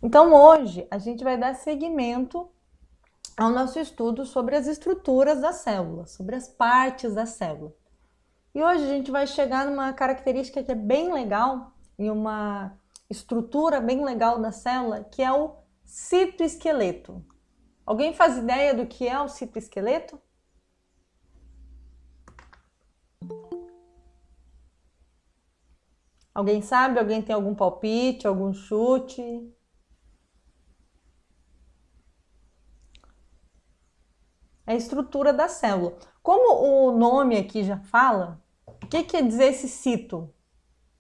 Então hoje a gente vai dar seguimento ao nosso estudo sobre as estruturas da célula, sobre as partes da célula. E hoje a gente vai chegar numa característica que é bem legal, e uma estrutura bem legal da célula, que é o citoesqueleto. Alguém faz ideia do que é o citoesqueleto? Alguém sabe? Alguém tem algum palpite, algum chute? É a estrutura da célula. Como o nome aqui já fala, o que quer dizer esse cito?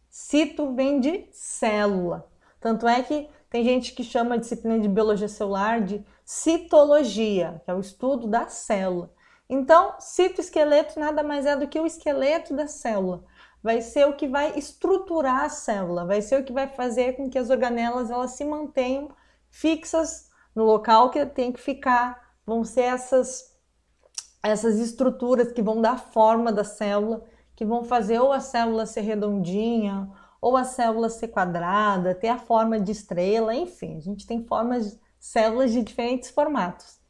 Cito vem de célula. Tanto é que tem gente que chama a disciplina de biologia celular de citologia, que é o estudo da célula. Então, citoesqueleto nada mais é do que o esqueleto da célula. Vai ser o que vai estruturar a célula, vai ser o que vai fazer com que as organelas elas se mantenham fixas no local que tem que ficar. Vão ser essas estruturas que vão dar forma da célula, que vão fazer ou a célula ser redondinha, ou a célula ser quadrada, ter a forma de estrela, enfim, a gente tem células de diferentes formatos.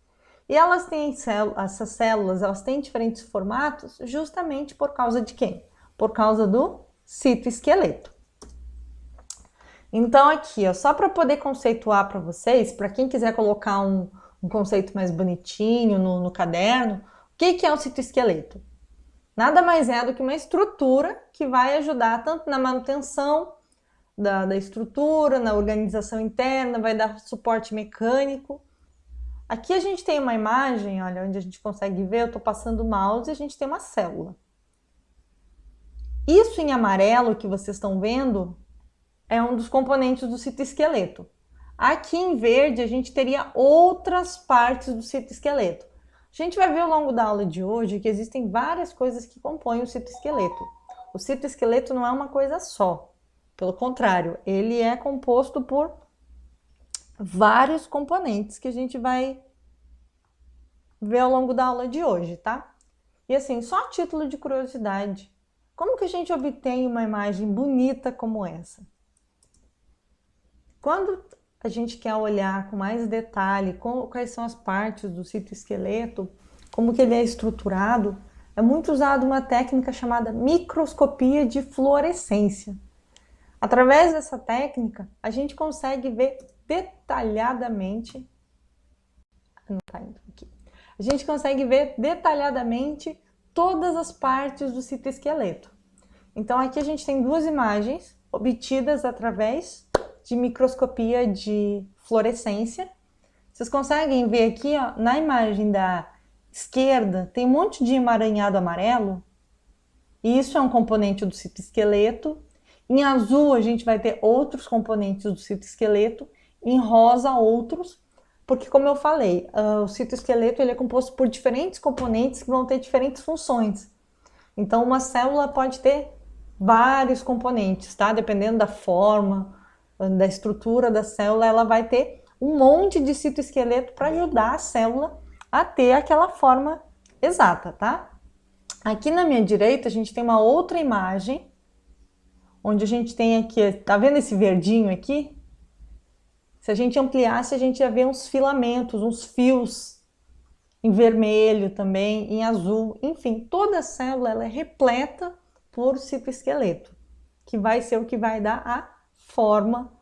E elas têm essas células, elas têm diferentes formatos justamente por causa de quem? Por causa do citoesqueleto. Então aqui, ó, só para poder conceituar para vocês, para quem quiser colocar um conceito mais bonitinho no caderno, o que é o citoesqueleto? Nada mais é do que uma estrutura que vai ajudar tanto na manutenção da estrutura, na organização interna, vai dar suporte mecânico. Aqui a gente tem uma imagem, olha, onde a gente consegue ver, eu estou passando o mouse e a gente tem uma célula. Isso em amarelo que vocês estão vendo é um dos componentes do citoesqueleto. Aqui em verde a gente teria outras partes do citoesqueleto. A gente vai ver ao longo da aula de hoje que existem várias coisas que compõem o citoesqueleto. O citoesqueleto não é uma coisa só. Pelo contrário, ele é composto por vários componentes que a gente vai ver ao longo da aula de hoje, tá? E assim, só a título de curiosidade, como que a gente obtém uma imagem bonita como essa? Quando a gente quer olhar com mais detalhe quais são as partes do citoesqueleto, como que ele é estruturado, é muito usada uma técnica chamada microscopia de fluorescência. Através dessa técnica, a gente consegue ver detalhadamente, a gente consegue ver detalhadamente todas as partes do citoesqueleto. Então aqui a gente tem duas imagens obtidas através de microscopia de fluorescência. Vocês conseguem ver aqui, ó, na imagem da esquerda, tem um monte de emaranhado amarelo. E isso é um componente do citoesqueleto. Em azul a gente vai ter outros componentes do citoesqueleto, em rosa outros, porque como eu falei, o citoesqueleto ele é composto por diferentes componentes que vão ter diferentes funções. Então uma célula pode ter vários componentes, tá? Dependendo da forma, da estrutura da célula, ela vai ter um monte de citoesqueleto para ajudar a célula a ter aquela forma exata, tá? Aqui na minha direita a gente tem uma outra imagem, onde a gente tem aqui, tá vendo esse verdinho aqui? Se a gente ampliasse, a gente ia ver uns filamentos, uns fios em vermelho também, em azul, enfim, toda a célula ela é repleta por citoesqueleto, que vai ser o que vai dar a forma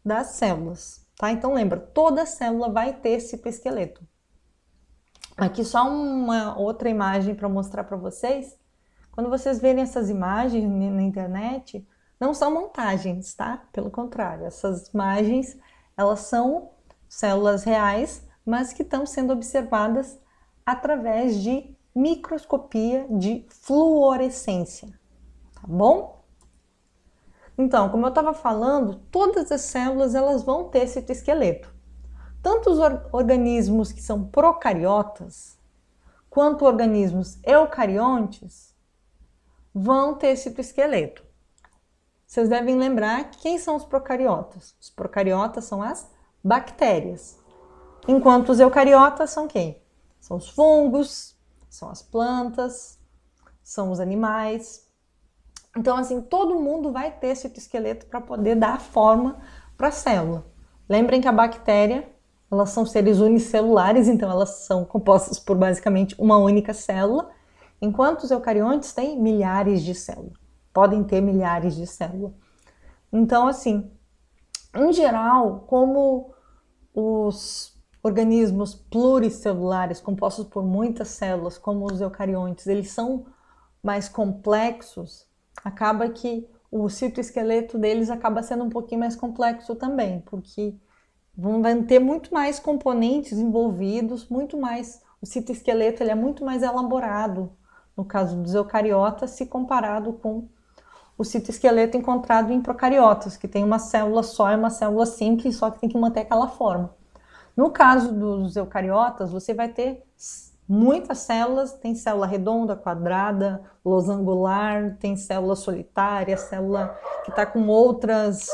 das células, tá? Então lembra, toda célula vai ter citoesqueleto. Aqui só uma outra imagem para mostrar para vocês. Quando vocês verem essas imagens na internet, não são montagens, tá? Pelo contrário, essas imagens, elas são células reais, mas que estão sendo observadas através de microscopia de fluorescência, tá bom? Então, como eu estava falando, todas as células elas vão ter citoesqueleto. Tanto os organismos que são procariotas, quanto organismos eucariontes, vão ter citoesqueleto. Vocês devem lembrar que quem são os procariotas? Os procariotas são as bactérias. Enquanto os eucariotas são quem? São os fungos, são as plantas, são os animais. Então, assim, todo mundo vai ter citoesqueleto para poder dar forma para a célula. Lembrem que a bactéria, elas são seres unicelulares, então elas são compostas por basicamente uma única célula, enquanto os eucariontes têm milhares de células, podem ter milhares de células. Então, assim, em geral, como os organismos pluricelulares, compostos por muitas células, como os eucariontes, eles são mais complexos, acaba que o citoesqueleto deles acaba sendo um pouquinho mais complexo também, porque vão ter muito mais componentes envolvidos, muito mais, o citoesqueleto ele é muito mais elaborado, no caso dos eucariotas, se comparado com o citoesqueleto encontrado em procariotas, que tem uma célula só, é uma célula simples, só que tem que manter aquela forma. No caso dos eucariotas, você vai ter muitas células, tem célula redonda, quadrada, losangular, tem célula solitária, célula que está com outras,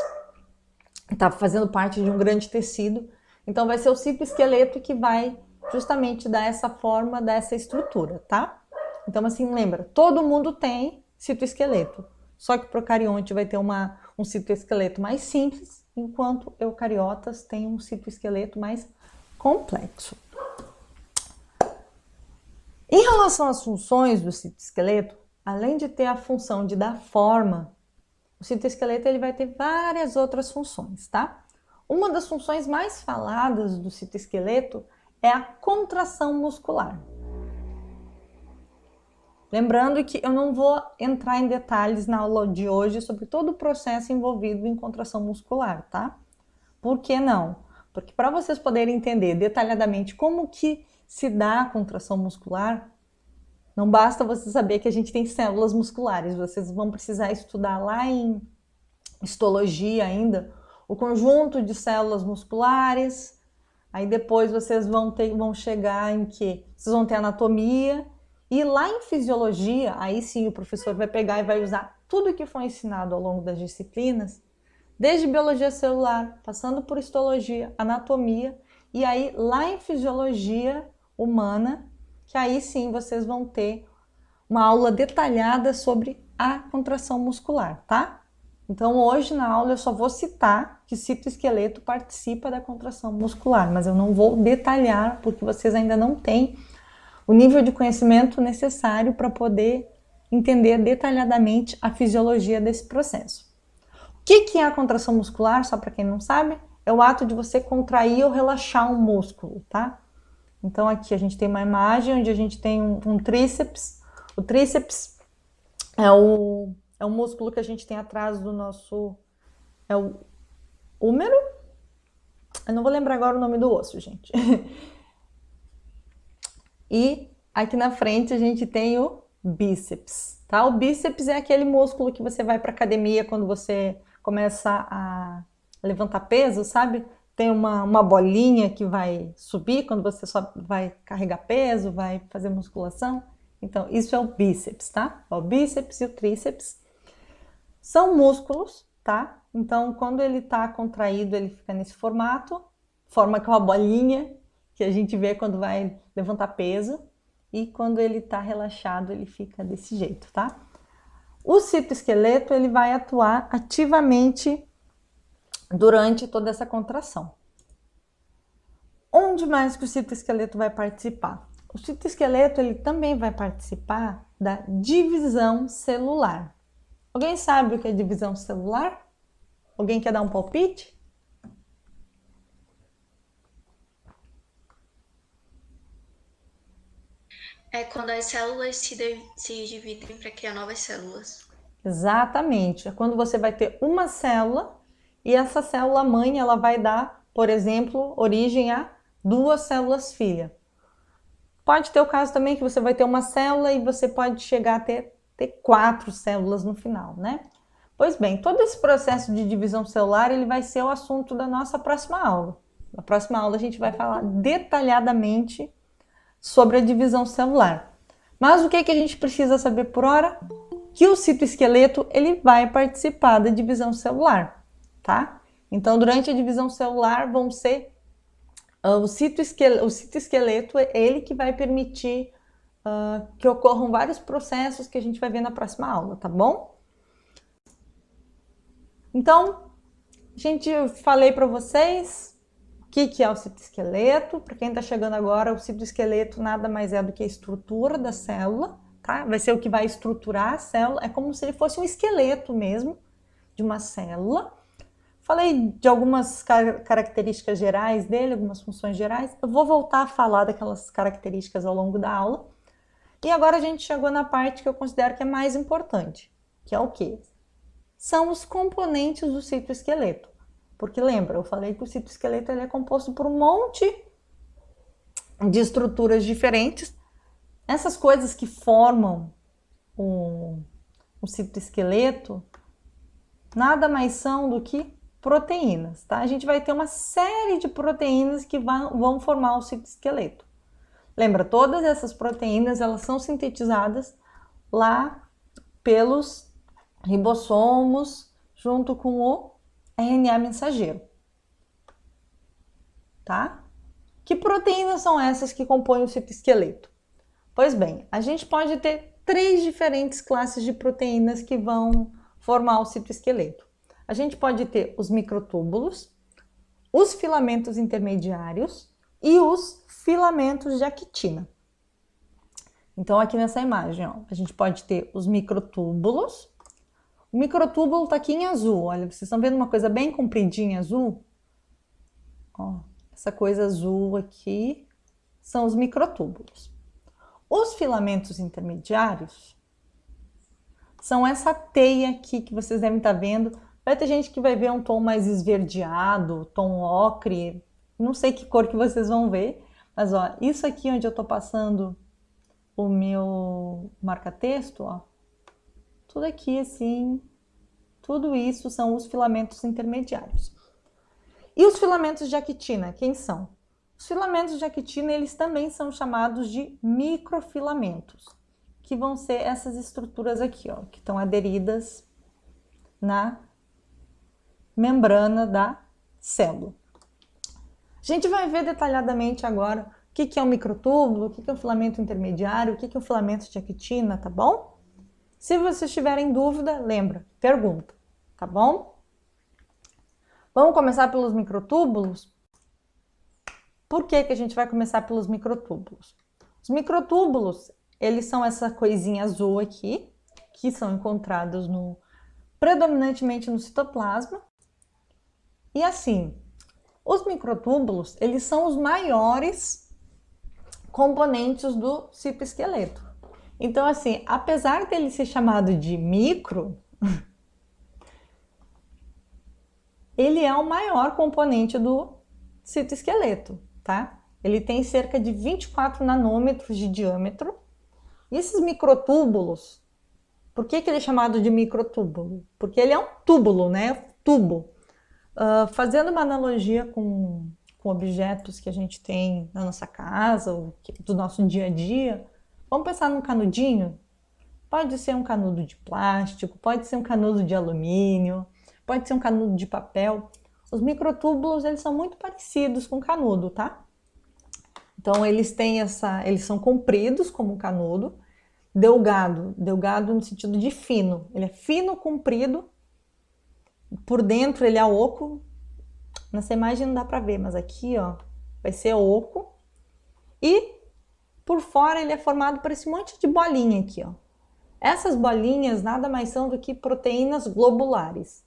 está fazendo parte de um grande tecido. Então vai ser o citoesqueleto que vai justamente dar essa forma, dar essa estrutura, tá? Então assim, lembra, todo mundo tem citoesqueleto, só que o procarionte vai ter um citoesqueleto mais simples, enquanto eucariotas têm um citoesqueleto mais complexo. Em relação às funções do citoesqueleto, além de ter a função de dar forma, o citoesqueleto ele vai ter várias outras funções, tá? Uma das funções mais faladas do citoesqueleto é a contração muscular. Lembrando que eu não vou entrar em detalhes na aula de hoje sobre todo o processo envolvido em contração muscular, tá? Por que não? Porque para vocês poderem entender detalhadamente como que se dá a contração muscular, não basta você saber que a gente tem células musculares, vocês vão precisar estudar lá em histologia ainda o conjunto de células musculares, aí depois vocês vão chegar em que vocês vão ter anatomia, e lá em fisiologia, aí sim o professor vai pegar e vai usar tudo que foi ensinado ao longo das disciplinas, desde biologia celular, passando por histologia, anatomia, e aí lá em fisiologia humana, que aí sim vocês vão ter uma aula detalhada sobre a contração muscular, tá? Então hoje na aula eu só vou citar que citoesqueleto participa da contração muscular, mas eu não vou detalhar porque vocês ainda não têm o nível de conhecimento necessário para poder entender detalhadamente a fisiologia desse processo. O que é a contração muscular? Só para quem não sabe, é o ato de você contrair ou relaxar um músculo, tá? Então aqui a gente tem uma imagem onde a gente tem um tríceps. O tríceps é o músculo que a gente tem atrás do nosso... é o húmero? Eu não vou lembrar agora o nome do osso, gente. E aqui na frente a gente tem o bíceps, tá? O bíceps é aquele músculo que você vai para academia quando você começa a levantar peso, sabe? Tem uma bolinha que vai subir quando você só vai carregar peso, vai fazer musculação. Então, isso é o bíceps, tá? O bíceps e o tríceps são músculos, tá? Então, quando ele tá contraído, ele fica nesse formato, forma aquela bolinha que a gente vê quando vai levantar peso, e quando ele está relaxado, ele fica desse jeito, tá? O citoesqueleto, ele vai atuar ativamente durante toda essa contração. Onde mais que o citoesqueleto vai participar? O citoesqueleto, ele também vai participar da divisão celular. Alguém sabe o que é divisão celular? Alguém quer dar um palpite? É quando as células se dividem para criar novas células. Exatamente. É quando você vai ter uma célula e essa célula mãe ela vai dar, por exemplo, origem a duas células filha. Pode ter o caso também que você vai ter uma célula e você pode chegar a ter 4 células no final, né? Pois bem, todo esse processo de divisão celular ele vai ser o assunto da nossa próxima aula. Na próxima aula a gente vai falar detalhadamente sobre a divisão celular. Mas o que a gente precisa saber por hora? Que o citoesqueleto ele vai participar da divisão celular, tá? Então, durante a divisão celular vão ser o citoesqueleto é ele que vai permitir que ocorram vários processos que a gente vai ver na próxima aula, tá bom? Então, Falei para vocês o que é o citoesqueleto. Para quem está chegando agora, o citoesqueleto nada mais é do que a estrutura da célula, tá? Vai ser o que vai estruturar a célula. É como se ele fosse um esqueleto mesmo de uma célula. Falei de algumas características gerais dele, algumas funções gerais. Eu vou voltar a falar daquelas características ao longo da aula. E agora a gente chegou na parte que eu considero que é mais importante, que é o quê? São os componentes do citoesqueleto. Porque lembra, eu falei que o citoesqueleto ele é composto por um monte de estruturas diferentes. Essas coisas que formam o citoesqueleto nada mais são do que proteínas, tá? A gente vai ter uma série de proteínas que vão formar o citoesqueleto. Lembra, todas essas proteínas, elas são sintetizadas lá pelos ribossomos, junto com o RNA mensageiro, tá? Que proteínas são essas que compõem o citoesqueleto? Pois bem, a gente pode ter 3 diferentes classes de proteínas que vão formar o citoesqueleto. A gente pode ter os microtúbulos, os filamentos intermediários e os filamentos de actina. Então, aqui nessa imagem, ó, a gente pode ter os microtúbulos. O microtúbulo está aqui em azul, olha, vocês estão vendo uma coisa bem compridinha azul? Ó, essa coisa azul aqui são os microtúbulos. Os filamentos intermediários são essa teia aqui que vocês devem estar vendo. Vai ter gente que vai ver um tom mais esverdeado, tom ocre, não sei que cor que vocês vão ver, mas ó, isso aqui onde eu estou passando o meu marca-texto, ó, tudo aqui assim, tudo isso são os filamentos intermediários. E os filamentos de actina, quem são? Os filamentos de actina, eles também são chamados de microfilamentos, que vão ser essas estruturas aqui, ó, que estão aderidas na membrana da célula. A gente vai ver detalhadamente agora o que é um microtúbulo, o que é um filamento intermediário, o que é um filamento de actina, tá bom? Se vocês tiverem dúvida, lembra, pergunta, tá bom? Vamos começar pelos microtúbulos? Por que a gente vai começar pelos microtúbulos? Os microtúbulos, eles são essa coisinha azul aqui, que são encontrados predominantemente no citoplasma. E assim, os microtúbulos, eles são os maiores componentes do citoesqueleto. Então, assim, apesar dele ser chamado de micro, ele é o maior componente do citoesqueleto, tá? Ele tem cerca de 24 nanômetros de diâmetro. E esses microtúbulos, por que ele é chamado de microtúbulo? Porque ele é um túbulo, né? Tubo. Fazendo uma analogia com objetos que a gente tem na nossa casa, ou do nosso dia a dia, vamos pensar num canudinho? Pode ser um canudo de plástico, pode ser um canudo de alumínio, pode ser um canudo de papel. Os microtúbulos, eles são muito parecidos com canudo, tá? Então, eles são compridos como um canudo, delgado no sentido de fino. Ele é fino, comprido, por dentro ele é oco. Nessa imagem não dá para ver, mas aqui, ó, vai ser oco. E por fora ele é formado por esse monte de bolinha aqui, ó. Essas bolinhas nada mais são do que proteínas globulares.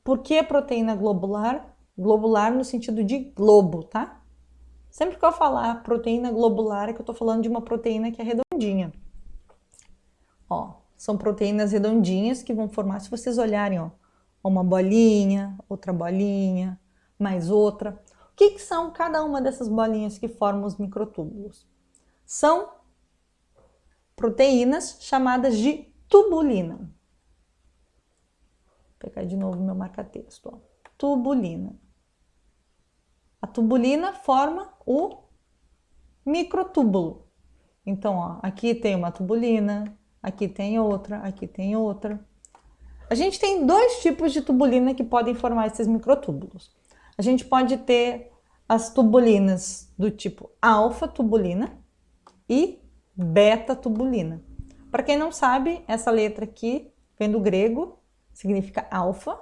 Por que proteína globular? Globular no sentido de globo, tá? Sempre que eu falar proteína globular é que eu tô falando de uma proteína que é redondinha. Ó, são proteínas redondinhas que vão formar, se vocês olharem, ó, uma bolinha, outra bolinha, mais outra. O que são cada uma dessas bolinhas que formam os microtúbulos? São proteínas chamadas de tubulina. Vou pegar de novo meu marca-texto, ó. Tubulina. A tubulina forma o microtúbulo. Então, ó, aqui tem uma tubulina, aqui tem outra, aqui tem outra. A gente tem 2 tipos de tubulina que podem formar esses microtúbulos. A gente pode ter as tubulinas do tipo alfa-tubulina e beta-tubulina. Para quem não sabe, essa letra aqui vem do grego, significa alfa,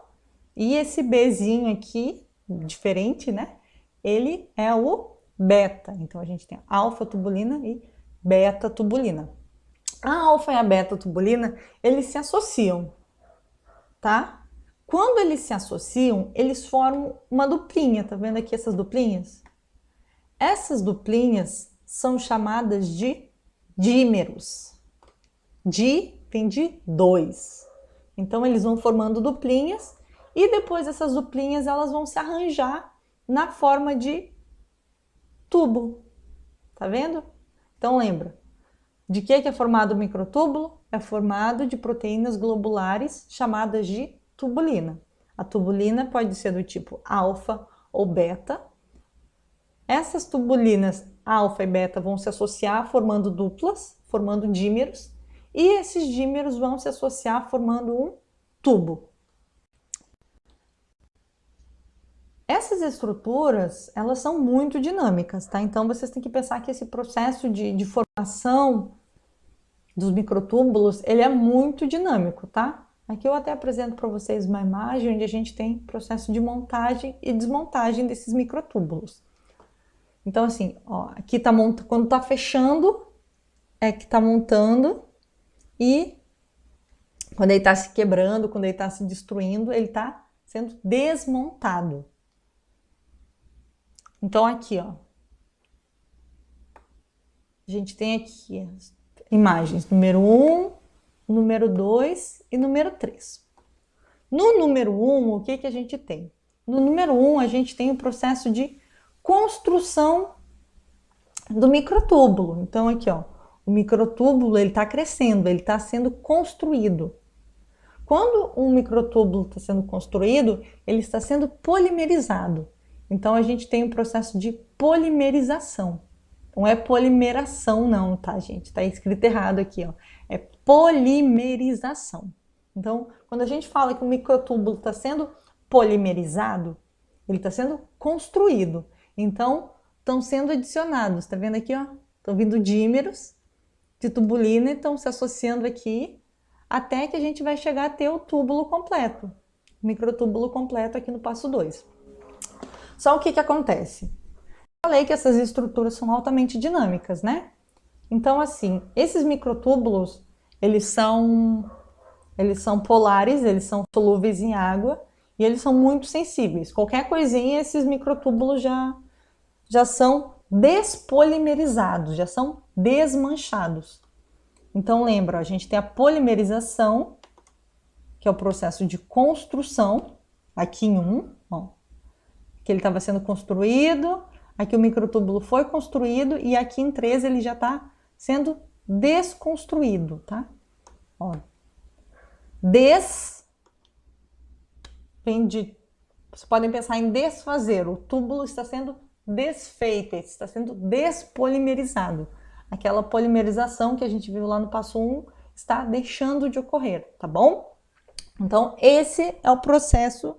E esse Bzinho aqui, diferente, né? Ele é o beta. Então a gente tem alfa-tubulina e beta-tubulina. A alfa e a beta-tubulina, eles se associam, tá? Quando eles se associam, eles formam uma duplinha. Tá vendo aqui essas duplinhas? Essas duplinhas são chamadas de dímeros. Di vem de 2. Então eles vão formando duplinhas e depois essas duplinhas elas vão se arranjar na forma de tubo. Tá vendo? Então lembra, de que é formado o microtúbulo? É formado de proteínas globulares chamadas de tubulina. A tubulina pode ser do tipo alfa ou beta. Essas tubulinas alfa e beta vão se associar formando duplas, formando dímeros, e esses dímeros vão se associar formando um tubo. Essas estruturas, elas são muito dinâmicas, tá? Então vocês têm que pensar que esse processo de formação dos microtúbulos, ele é muito dinâmico, tá? Aqui eu até apresento para vocês uma imagem onde a gente tem processo de montagem e desmontagem desses microtúbulos. Então assim, ó, aqui tá quando tá fechando, é que tá montando, e quando ele tá se quebrando, quando ele tá se destruindo, ele tá sendo desmontado. Então aqui, ó, a gente tem aqui as imagens número 1, número 2 e número 3. No número 1, o que a gente tem? No número 1, a gente tem o processo de construção do microtúbulo. Então aqui, ó, o microtúbulo ele está crescendo, ele está sendo construído. Quando um microtúbulo está sendo construído, ele está sendo polimerizado. Então a gente tem um processo de polimerização. Não é polimeração não, tá, gente? Tá escrito errado aqui, ó. É polimerização. Então, quando a gente fala que o microtúbulo está sendo polimerizado, ele está sendo construído. Então, estão sendo adicionados, tá vendo aqui, ó? Estão vindo dímeros de tubulina e estão se associando aqui até que a gente vai chegar a ter o túbulo completo, o microtúbulo completo aqui no passo 2. Só o que acontece? Eu falei que essas estruturas são altamente dinâmicas, né? Então, assim, esses microtúbulos, eles são polares, eles são solúveis em água e eles são muito sensíveis. Qualquer coisinha, esses microtúbulos já são despolimerizados, já são desmanchados. Então, lembra, a gente tem a polimerização, que é o processo de construção, aqui em 1, ó, que ele estava sendo construído, aqui o microtúbulo foi construído e aqui em 3 ele já está sendo desconstruído, tá? Ó, vocês podem pensar em desfazer, o túbulo está sendo desfeito, está sendo despolimerizado. Aquela polimerização que a gente viu lá no passo 1 está deixando de ocorrer, tá bom? Então, esse é o processo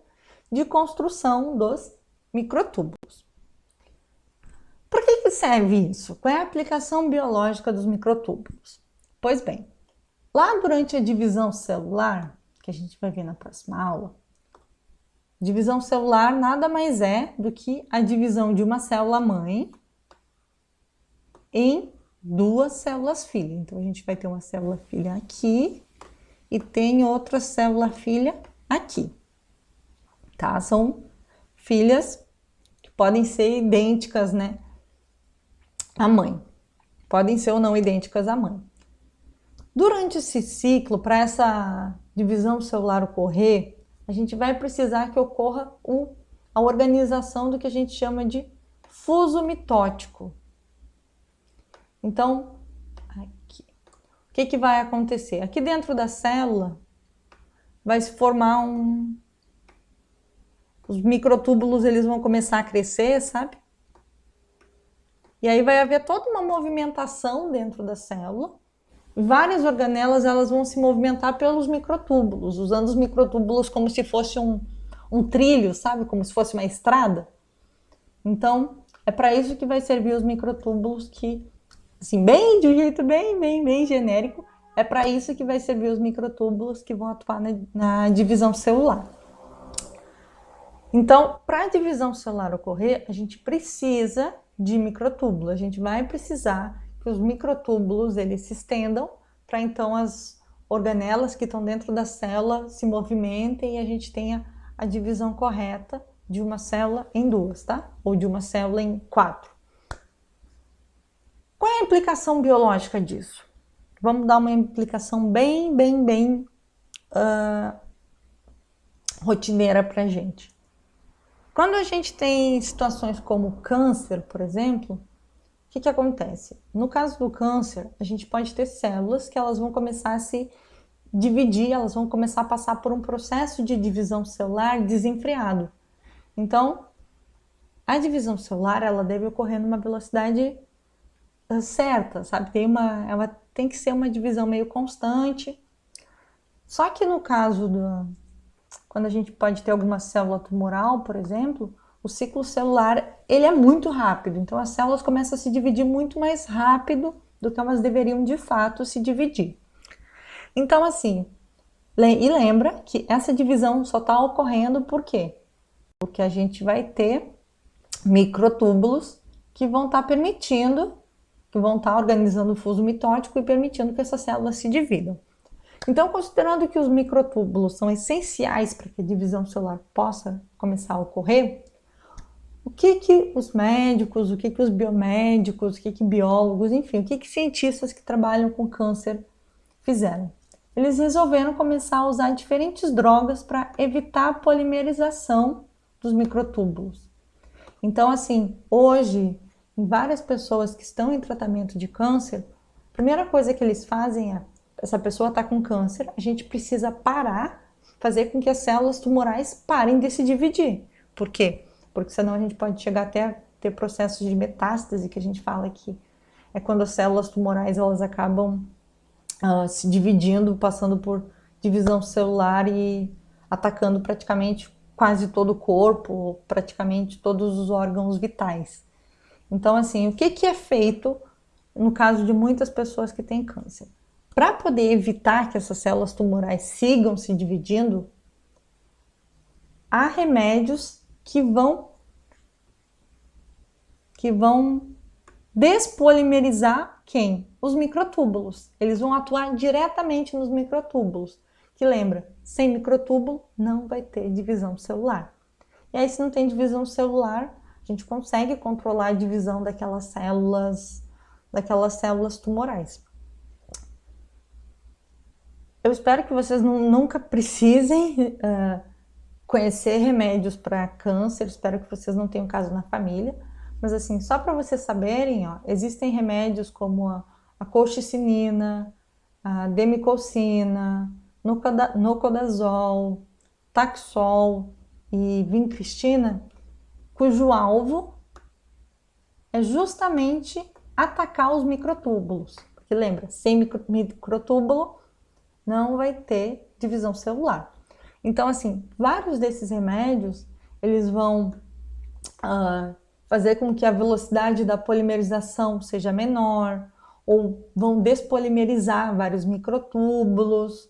de construção dos microtúbulos. Por que serve isso? Qual é a aplicação biológica dos microtúbulos? Pois bem, lá durante a divisão celular, que a gente vai ver na próxima aula, divisão celular nada mais é do que a divisão de uma célula-mãe em 2 células-filha. Então, a gente vai ter uma célula-filha aqui e tem outra célula-filha aqui, tá? São filhas que podem ser idênticas, né, à mãe. Podem ser ou não idênticas à mãe. Durante esse ciclo, para essa divisão celular ocorrer, a gente vai precisar que ocorra a organização do que a gente chama de fuso mitótico. Então, aqui, o que vai acontecer? Aqui dentro da célula vai se formar os microtúbulos, eles vão começar a crescer, sabe? E aí vai haver toda uma movimentação dentro da célula. Várias organelas, elas vão se movimentar pelos microtúbulos, usando os microtúbulos como se fosse um trilho, sabe? Como se fosse uma estrada. Então, é para isso que vai servir os microtúbulos que, assim, de um jeito bem genérico, é para isso que vai servir os microtúbulos que vão atuar na divisão celular. Então, para a divisão celular ocorrer, a gente precisa de microtúbulo. A gente vai precisar que os microtúbulos eles se estendam para então as organelas que estão dentro da célula se movimentem e a gente tenha a divisão correta de uma célula em duas, tá? Ou de uma célula em 4. Qual é a implicação biológica disso? Vamos dar uma implicação bem rotineira para a gente. Quando a gente tem situações como câncer, por exemplo, o que acontece? No caso do câncer, a gente pode ter células que elas vão começar a se dividir, elas vão começar a passar por um processo de divisão celular desenfreado. Então, a divisão celular ela deve ocorrer numa velocidade certa, sabe? Ela tem que ser uma divisão meio constante. Só que no caso quando a gente pode ter alguma célula tumoral, por exemplo, o ciclo celular ele é muito rápido. Então as células começam a se dividir muito mais rápido do que elas deveriam de fato se dividir. Então assim, e lembra que essa divisão só está ocorrendo por quê? Porque a gente vai ter microtúbulos que vão estar permitindo, que vão estar organizando o fuso mitótico e permitindo que essas células se dividam. Então, considerando que os microtúbulos são essenciais para que a divisão celular possa começar a ocorrer, o que os médicos, o que os biomédicos, o que biólogos, enfim, o que cientistas que trabalham com câncer fizeram? Eles resolveram começar a usar diferentes drogas para evitar a polimerização dos microtúbulos. Então, assim, hoje, em várias pessoas que estão em tratamento de câncer, a primeira coisa que eles fazem é, essa pessoa está com câncer, a gente precisa parar, fazer com que as células tumorais parem de se dividir. Por quê? Porque senão a gente pode chegar até a ter processos de metástase, que a gente fala que é quando as células tumorais elas acabam se dividindo, passando por divisão celular e atacando praticamente quase todo o corpo, praticamente todos os órgãos vitais. Então, assim, o que é feito no caso de muitas pessoas que têm câncer? Para poder evitar que essas células tumorais sigam se dividindo, há remédios que vão despolimerizar quem? Os microtúbulos. Eles vão atuar diretamente nos microtúbulos. Que lembra, sem microtúbulo não vai ter divisão celular. E aí, se não tem divisão celular, a gente consegue controlar a divisão daquelas células tumorais. Eu espero que vocês nunca precisem conhecer remédios para câncer, espero que vocês não tenham caso na família, mas assim, só para vocês saberem, ó, existem remédios como a colchicinina, a demicolcina, nocodazol, taxol e vincristina, cujo alvo é justamente atacar os microtúbulos. Porque lembra, sem microtúbulo não vai ter divisão celular. Então, assim, vários desses remédios, eles vão fazer com que a velocidade da polimerização seja menor, ou vão despolimerizar vários microtúbulos.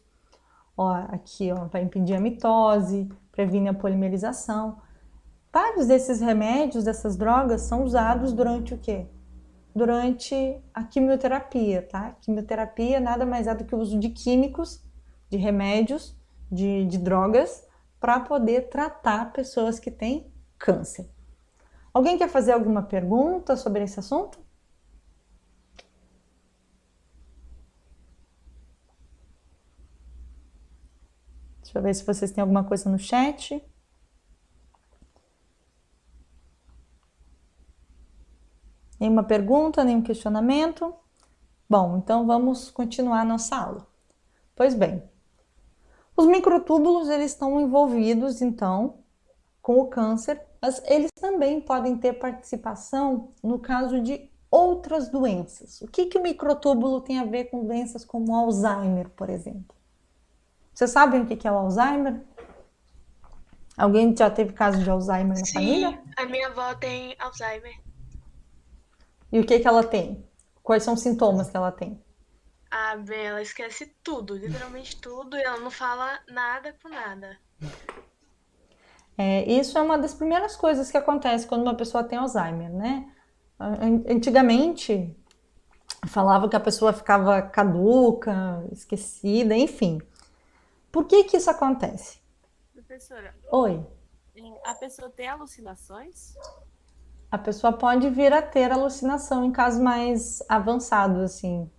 Ó, aqui, ó, vai impedir a mitose, previne a polimerização. Vários desses remédios, dessas drogas, são usados durante o quê? Durante a quimioterapia, tá? Quimioterapia nada mais é do que o uso de químicos, de remédios, de drogas, para poder tratar pessoas que têm câncer. Alguém quer fazer alguma pergunta sobre esse assunto? Deixa eu ver se vocês têm alguma coisa no chat. Nenhuma pergunta, nenhum questionamento? Bom, então vamos continuar a nossa aula. Pois bem, os microtúbulos eles estão envolvidos, então, com o câncer, mas eles também podem ter participação no caso de outras doenças. O que o microtúbulo tem a ver com doenças como Alzheimer, por exemplo? Vocês sabem o que é o Alzheimer? Alguém já teve caso de Alzheimer na família? Sim, a minha avó tem Alzheimer. E o que ela tem? Quais são os sintomas que ela tem? Ah, bem, ela esquece tudo, literalmente tudo, e ela não fala nada com nada. Isso é uma das primeiras coisas que acontece quando uma pessoa tem Alzheimer, né? Antigamente, falava que a pessoa ficava caduca, esquecida, enfim. Por que que isso acontece? Professora, Oi, a pessoa tem alucinações? a pessoa pode vir a ter alucinação em casos mais avançados, assim.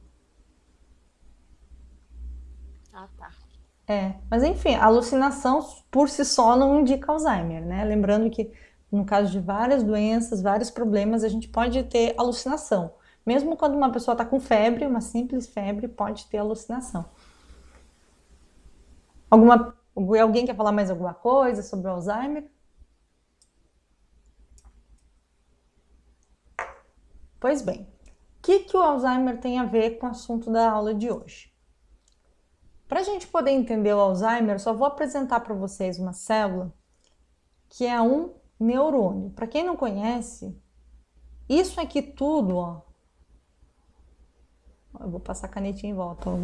Ah, tá. Mas enfim, a alucinação por si só não indica Alzheimer, né? Lembrando que no caso de várias doenças, vários problemas, a gente pode ter alucinação. Mesmo quando uma pessoa está com febre, uma simples febre, pode ter alucinação. Alguém quer falar mais alguma coisa sobre o Alzheimer? Pois bem, o que o Alzheimer tem a ver com o assunto da aula de hoje? Para a gente poder entender o Alzheimer, só vou apresentar para vocês uma célula que é um neurônio. Para quem não conhece, isso aqui tudo, ó, eu vou passar a canetinha em volta, ó.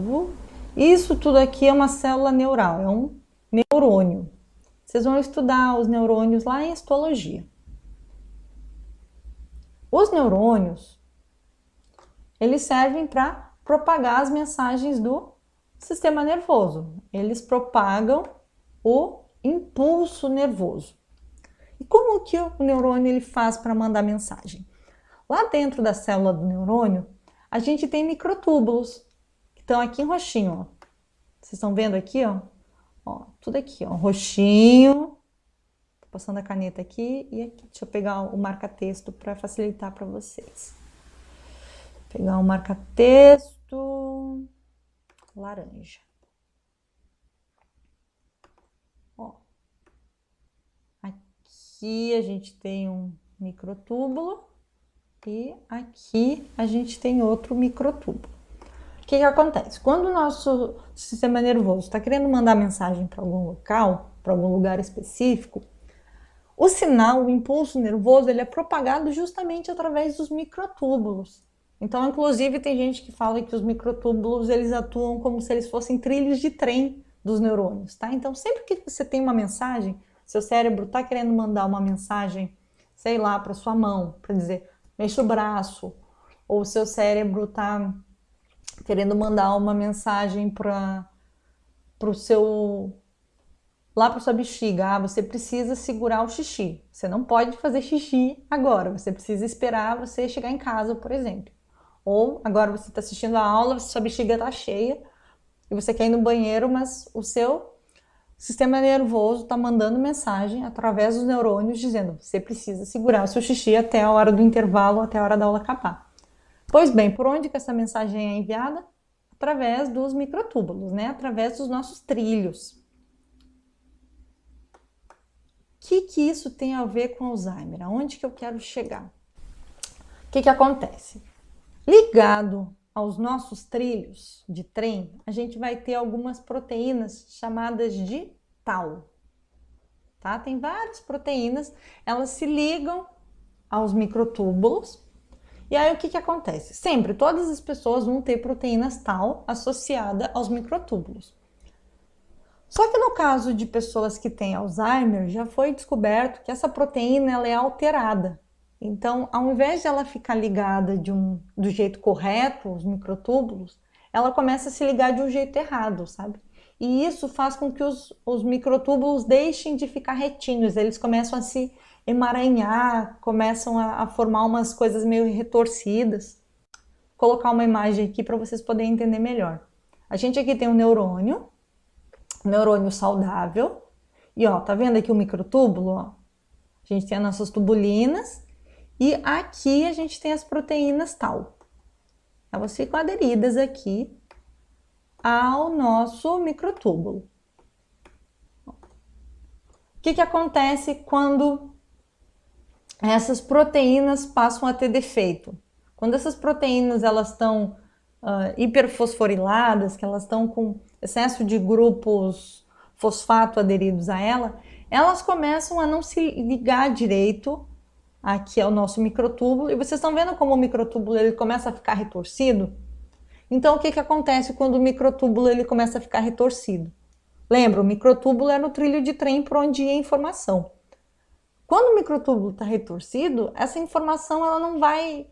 Isso tudo aqui é uma célula neural, é um neurônio. Vocês vão estudar os neurônios lá em histologia. Os neurônios, eles servem para propagar as mensagens do sistema nervoso. Eles propagam o impulso nervoso. E como que o neurônio ele faz para mandar mensagem? Lá dentro da célula do neurônio, a gente tem microtúbulos, que estão aqui em roxinho, ó. Vocês estão vendo aqui, ó? Ó, tudo aqui, ó, roxinho. Tô passando a caneta aqui e aqui. Deixa eu pegar o marca-texto para facilitar para vocês. Vou pegar o marca-texto laranja. Ó. Aqui a gente tem um microtúbulo e aqui a gente tem outro microtúbulo. O que acontece? Quando o nosso sistema nervoso está querendo mandar mensagem para algum local, para algum lugar específico, o sinal, o impulso nervoso, ele é propagado justamente através dos microtúbulos. Então, inclusive, tem gente que fala que os microtúbulos, eles atuam como se eles fossem trilhos de trem dos neurônios, tá? Então, sempre que você tem uma mensagem, seu cérebro está querendo mandar uma mensagem, sei lá, para sua mão, para dizer, mexa o braço, ou o seu cérebro está querendo mandar uma mensagem para o seu... lá para sua bexiga, você precisa segurar o xixi. Você não pode fazer xixi agora, você precisa esperar você chegar em casa, por exemplo. Ou agora você está assistindo a aula, sua bexiga está cheia e você quer ir no banheiro, mas o seu sistema nervoso está mandando mensagem através dos neurônios dizendo você precisa segurar o seu xixi até a hora do intervalo, até a hora da aula acabar. Pois bem, por onde que essa mensagem é enviada? Através dos microtúbulos, né? Através dos nossos trilhos. O que isso tem a ver com Alzheimer? Aonde que eu quero chegar? O que acontece? Ligado aos nossos trilhos de trem, a gente vai ter algumas proteínas chamadas de tau. Tá? Tem várias proteínas, elas se ligam aos microtúbulos. E aí o que acontece? Sempre, todas as pessoas vão ter proteínas tau associada aos microtúbulos. Só que no caso de pessoas que têm Alzheimer, já foi descoberto que essa proteína ela é alterada. Então, ao invés de ela ficar ligada do jeito correto, os microtúbulos, ela começa a se ligar de um jeito errado, sabe? E isso faz com que os microtúbulos deixem de ficar retinhos, eles começam a se emaranhar, começam a formar umas coisas meio retorcidas. Vou colocar uma imagem aqui para vocês poderem entender melhor. A gente aqui tem um neurônio saudável, e ó, tá vendo aqui o microtúbulo? Ó? A gente tem as nossas tubulinas, e aqui a gente tem as proteínas tau. Elas ficam aderidas aqui ao nosso microtúbulo. O que acontece quando essas proteínas passam a ter defeito? Quando essas proteínas elas estão hiperfosforiladas, que elas estão com excesso de grupos fosfato aderidos a ela, elas começam a não se ligar direito aqui ao nosso microtúbulo. E vocês estão vendo como o microtúbulo ele começa a ficar retorcido? Então, o que acontece quando o microtúbulo ele começa a ficar retorcido? Lembra, o microtúbulo é no trilho de trem por onde ia a informação. Quando o microtúbulo está retorcido, essa informação ela não vai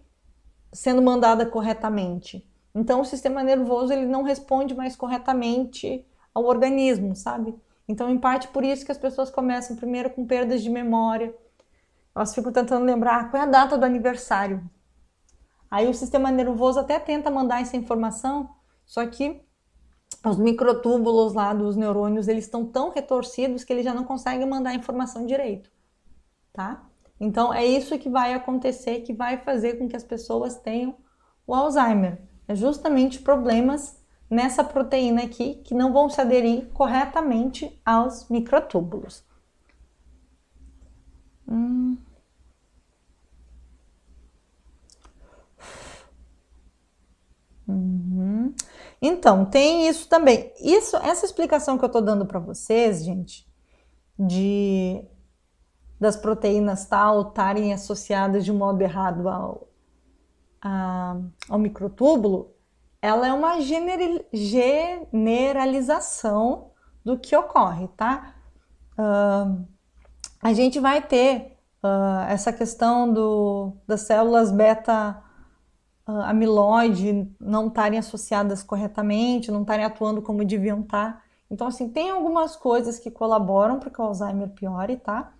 sendo mandada corretamente. Então, o sistema nervoso ele não responde mais corretamente ao organismo, sabe? Então, em parte por isso que as pessoas começam primeiro com perdas de memória. Elas ficam tentando lembrar qual é a data do aniversário. Aí o sistema nervoso até tenta mandar essa informação, só que os microtúbulos lá dos neurônios, eles estão tão retorcidos que ele já não consegue mandar a informação direito, tá? Então é isso que vai acontecer, que vai fazer com que as pessoas tenham o Alzheimer. É justamente problemas nessa proteína aqui que não vão se aderir corretamente aos microtúbulos. Então, tem isso também. Essa explicação que eu estou dando para vocês, gente, das proteínas tal estarem associadas de um modo errado ao microtúbulo, ela é uma generalização do que ocorre, tá? A gente vai ter essa questão das células beta amiloide não estarem associadas corretamente, não estarem atuando como deviam estar. Então, assim, tem algumas coisas que colaboram para que o Alzheimer piore, tá?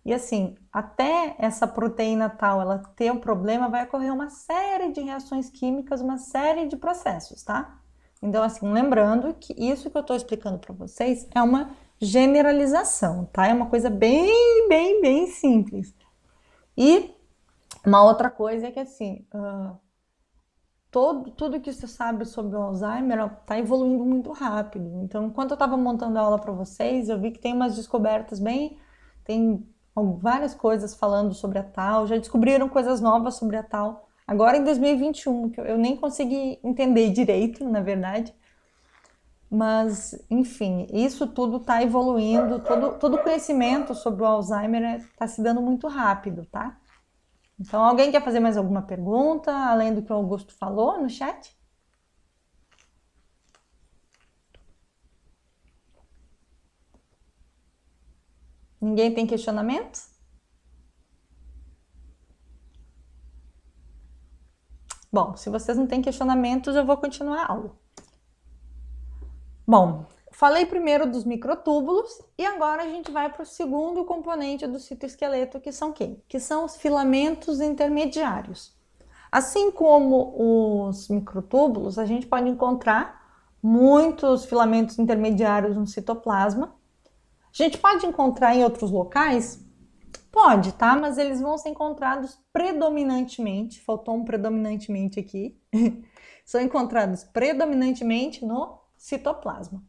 E assim, até essa proteína tal ela ter um problema, vai ocorrer uma série de reações químicas, uma série de processos, tá? Então, assim, lembrando que isso que eu estou explicando para vocês é uma generalização, tá? É uma coisa bem simples. E uma outra coisa é que, assim, tudo que você sabe sobre o Alzheimer está evoluindo muito rápido. Então, enquanto eu estava montando a aula para vocês, eu vi que tem umas descobertas tem várias coisas falando sobre a tal, já descobriram coisas novas sobre a tal. Agora em 2021, que eu nem consegui entender direito, na verdade. Mas, enfim, isso tudo está evoluindo, todo o conhecimento sobre o Alzheimer está se dando muito rápido, tá? Então, alguém quer fazer mais alguma pergunta, além do que o Augusto falou no chat? Ninguém tem questionamentos? Bom, se vocês não têm questionamentos, eu vou continuar a aula. Bom, falei primeiro dos microtúbulos e agora a gente vai para o segundo componente do citoesqueleto, que são quem? Que são os filamentos intermediários. Assim como os microtúbulos, a gente pode encontrar muitos filamentos intermediários no citoplasma. A gente pode encontrar em outros locais? Pode, tá? Mas eles vão ser encontrados predominantemente, faltou um predominantemente aqui, são encontrados predominantemente no citoplasma.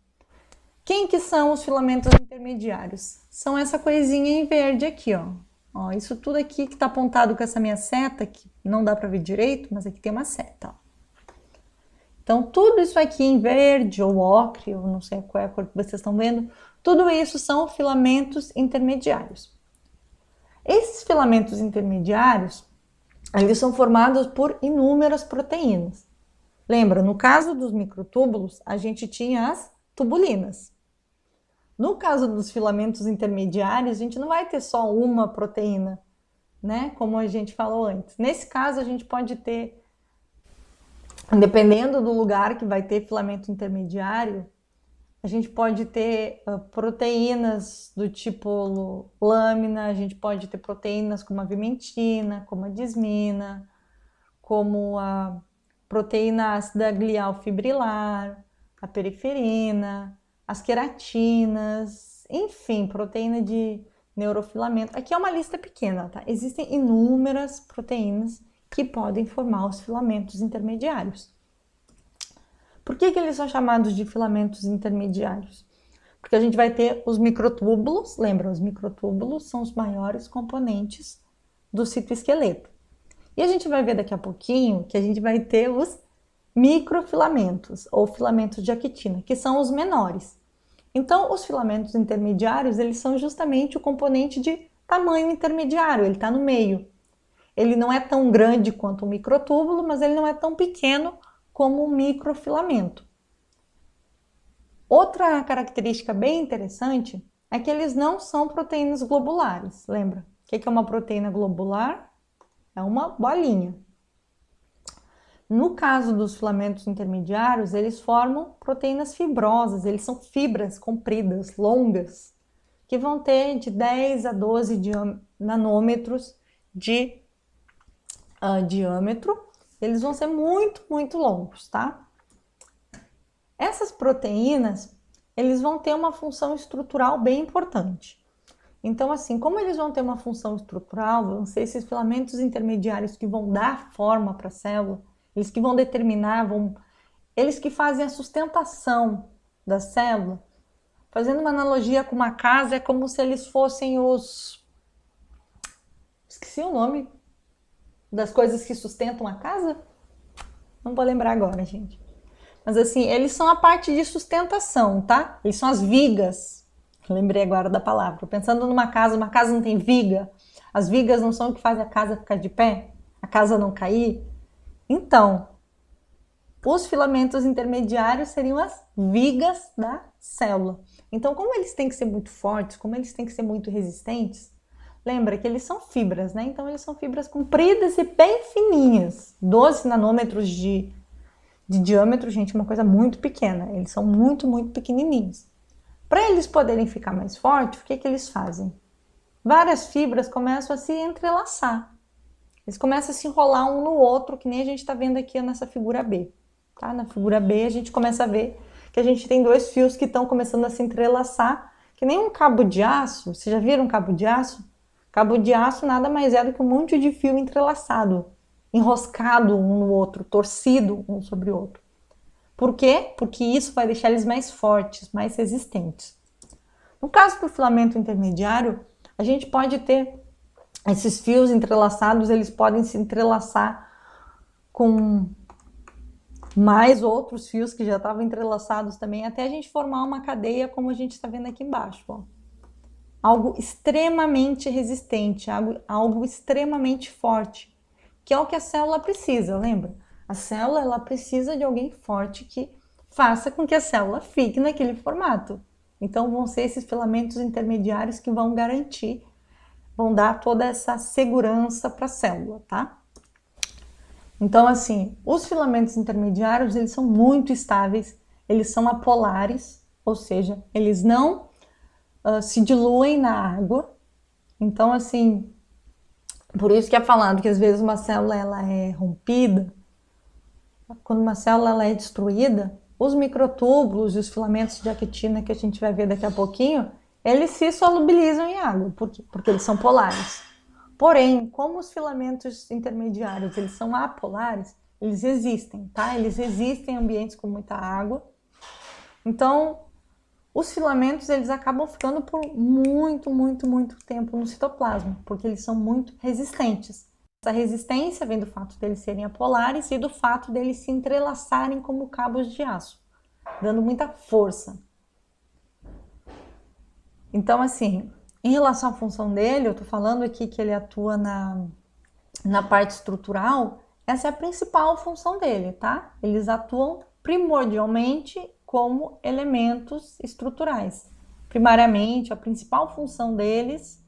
Quem que são os filamentos intermediários? São essa coisinha em verde aqui, ó. Ó, isso tudo aqui que está apontado com essa minha seta, que não dá para ver direito, mas aqui tem uma seta, ó. Então, tudo isso aqui em verde ou ocre, eu não sei qual é a cor que vocês estão vendo, tudo isso são filamentos intermediários. Esses filamentos intermediários, eles são formados por inúmeras proteínas. Lembra, no caso dos microtúbulos, a gente tinha as tubulinas. No caso dos filamentos intermediários, a gente não vai ter só uma proteína, né? Como a gente falou antes. Nesse caso, a gente pode ter, dependendo do lugar que vai ter filamento intermediário, a gente pode ter proteínas do tipo lâmina, a gente pode ter proteínas como a vimentina, como a dismina, como a proteína ácida glial fibrilar, a periferina, as queratinas, enfim, proteína de neurofilamento. Aqui é uma lista pequena, tá? Existem inúmeras proteínas que podem formar os filamentos intermediários. Por que eles são chamados de filamentos intermediários? Porque a gente vai ter os microtúbulos, lembra, os microtúbulos são os maiores componentes do citoesqueleto. E a gente vai ver daqui a pouquinho que a gente vai ter os microfilamentos, ou filamentos de actina, que são os menores. Então, os filamentos intermediários, eles são justamente o componente de tamanho intermediário, ele está no meio. Ele não é tão grande quanto o microtúbulo, mas ele não é tão pequeno como o microfilamento. Outra característica bem interessante é que eles não são proteínas globulares, lembra? que é uma proteína globular? É uma bolinha. No caso dos filamentos intermediários, eles formam proteínas fibrosas, eles são fibras compridas, longas, que vão ter de 10 a 12 nanômetros de diâmetro. Eles vão ser muito, muito longos, tá? Essas proteínas, eles vão ter uma função estrutural bem importante. Então, assim, como eles vão ter uma função estrutural, vão ser esses filamentos intermediários que vão dar forma para a célula, eles que vão determinar, eles que fazem a sustentação da célula. Fazendo uma analogia com uma casa, é como se eles fossem esqueci o nome das coisas que sustentam a casa? Não vou lembrar agora, gente. Mas assim, eles são a parte de sustentação, tá? Eles são as vigas. Lembrei agora da palavra. Pensando numa casa, uma casa não tem viga. As vigas não são o que faz a casa ficar de pé? A casa não cair? Então, os filamentos intermediários seriam as vigas da célula. Então, como eles têm que ser muito fortes, como eles têm que ser muito resistentes, lembra que eles são fibras, né? Então, eles são fibras compridas e bem fininhas. 12 nanômetros de diâmetro, gente, uma coisa muito pequena. Eles são muito, muito pequenininhos. Para eles poderem ficar mais fortes, o que eles fazem? Várias fibras começam a se entrelaçar. Eles começam a se enrolar um no outro, que nem a gente está vendo aqui nessa figura B. Tá? Na figura B, a gente começa a ver que a gente tem dois fios que estão começando a se entrelaçar, que nem um cabo de aço. Vocês já viram um cabo de aço? Cabo de aço nada mais é do que um monte de fio entrelaçado, enroscado um no outro, torcido um sobre o outro. Por quê? Porque isso vai deixar eles mais fortes, mais resistentes. No caso do filamento intermediário, a gente pode ter esses fios entrelaçados, eles podem se entrelaçar com mais outros fios que já estavam entrelaçados também, até a gente formar uma cadeia como a gente está vendo aqui embaixo, ó. Algo extremamente resistente, algo extremamente forte, que é o que a célula precisa, lembra? A célula, ela precisa de alguém forte que faça com que a célula fique naquele formato. Então, vão ser esses filamentos intermediários que vão garantir, vão dar toda essa segurança para a célula, tá? Então, assim, os filamentos intermediários, eles são muito estáveis, eles são apolares, ou seja, eles não se diluem na água. Então, assim, por isso que é falado que às vezes uma célula ela é rompida, quando uma célula ela é destruída, os microtúbulos e os filamentos de actina que a gente vai ver daqui a pouquinho, eles se solubilizam em água. Por quê? Porque eles são polares. Porém, como os filamentos intermediários eles são apolares, eles resistem, tá? Eles resistem em ambientes com muita água. Então, os filamentos eles acabam ficando por muito, muito, muito tempo no citoplasma, porque eles são muito resistentes. Essa resistência vem do fato deles serem apolares e do fato deles se entrelaçarem como cabos de aço, dando muita força. Então, assim, em relação à função dele, eu tô falando aqui que ele atua na parte estrutural, essa é a principal função dele, tá? Eles atuam primordialmente como elementos estruturais. Primariamente, a principal função deles,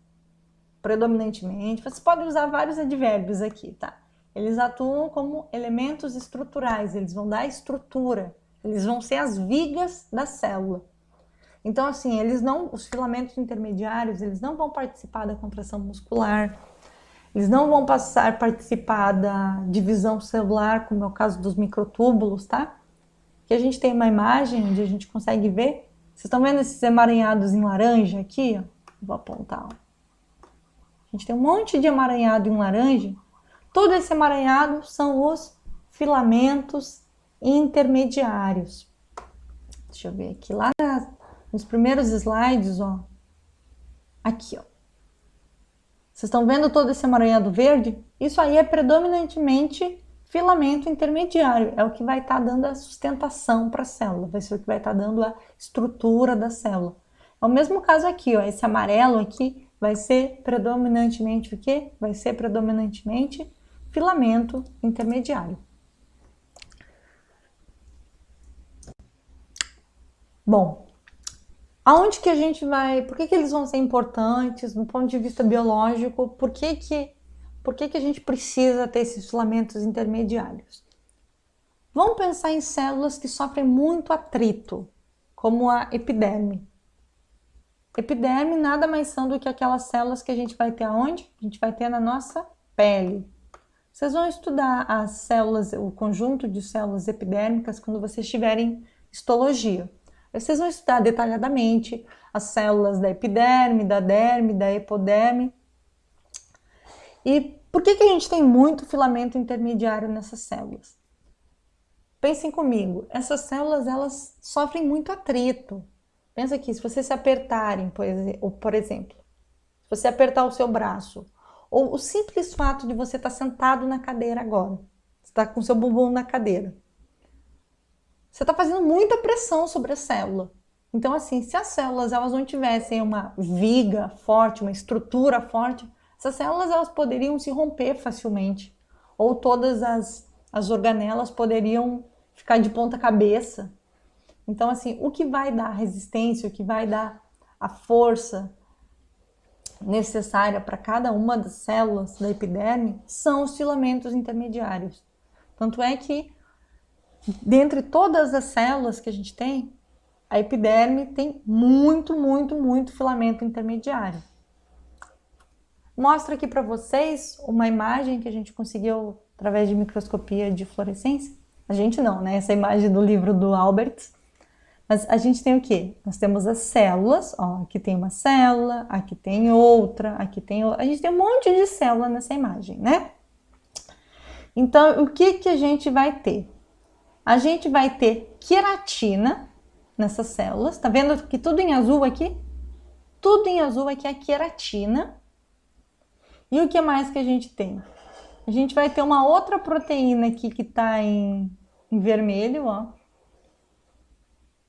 predominantemente, você pode usar vários advérbios aqui, tá? Eles atuam como elementos estruturais, eles vão dar estrutura, eles vão ser as vigas da célula. Então, assim, os filamentos intermediários, eles não vão participar da contração muscular, eles não vão participar da divisão celular, como é o caso dos microtúbulos, tá? Aqui a gente tem uma imagem onde a gente consegue ver. Vocês estão vendo esses emaranhados em laranja aqui? Ó? Vou apontar. Ó. A gente tem um monte de emaranhado em laranja. Todo esse emaranhado são os filamentos intermediários. Deixa eu ver aqui. Lá nos primeiros slides, ó. Aqui, ó. Vocês estão vendo todo esse emaranhado verde? Isso aí é predominantemente filamento intermediário. É o que vai estar dando a sustentação para a célula. Vai ser o que vai estar dando a estrutura da célula. É o mesmo caso aqui, ó. Esse amarelo aqui vai ser predominantemente o quê? Vai ser predominantemente filamento intermediário. Bom, Aonde que a gente vai, por que que eles vão ser importantes do ponto de vista biológico? Por que que a gente precisa ter esses filamentos intermediários? Vamos pensar em células que sofrem muito atrito, como a epiderme. Epiderme nada mais são do que aquelas células que a gente vai ter aonde? A gente vai ter na nossa pele. Vocês vão estudar as células, o conjunto de células epidérmicas quando vocês tiverem histologia. Vocês vão estudar detalhadamente as células da epiderme, da derme, da hipoderme. E por que que a gente tem muito filamento intermediário nessas células? Pensem comigo, essas células elas sofrem muito atrito. Pensa aqui, se vocês se apertarem, por exemplo, se você apertar o seu braço, ou o simples fato de você estar sentado na cadeira agora, você está com o seu bumbum na cadeira, você está fazendo muita pressão sobre a célula. Então, assim, se as células elas não tivessem uma viga forte, uma estrutura forte, essas células elas poderiam se romper facilmente. Ou todas as organelas poderiam ficar de ponta cabeça. Então, assim, o que vai dar resistência, o que vai dar a força necessária para cada uma das células da epiderme são os filamentos intermediários. Tanto é que, dentre todas as células que a gente tem, a epiderme tem muito, muito, muito filamento intermediário. Mostro aqui para vocês uma imagem que a gente conseguiu através de microscopia de fluorescência. A gente não, né? Essa imagem do livro do Albert. Mas a gente tem o quê? Nós temos as células, ó, aqui tem uma célula, aqui tem outra, aqui tem outra. A gente tem um monte de célula nessa imagem, né? Então, o que que a gente vai ter? A gente vai ter queratina nessas células. Tá vendo que tudo em azul aqui? Tudo em azul aqui é queratina. E o que mais que a gente tem? A gente vai ter uma outra proteína aqui que tá em vermelho, ó.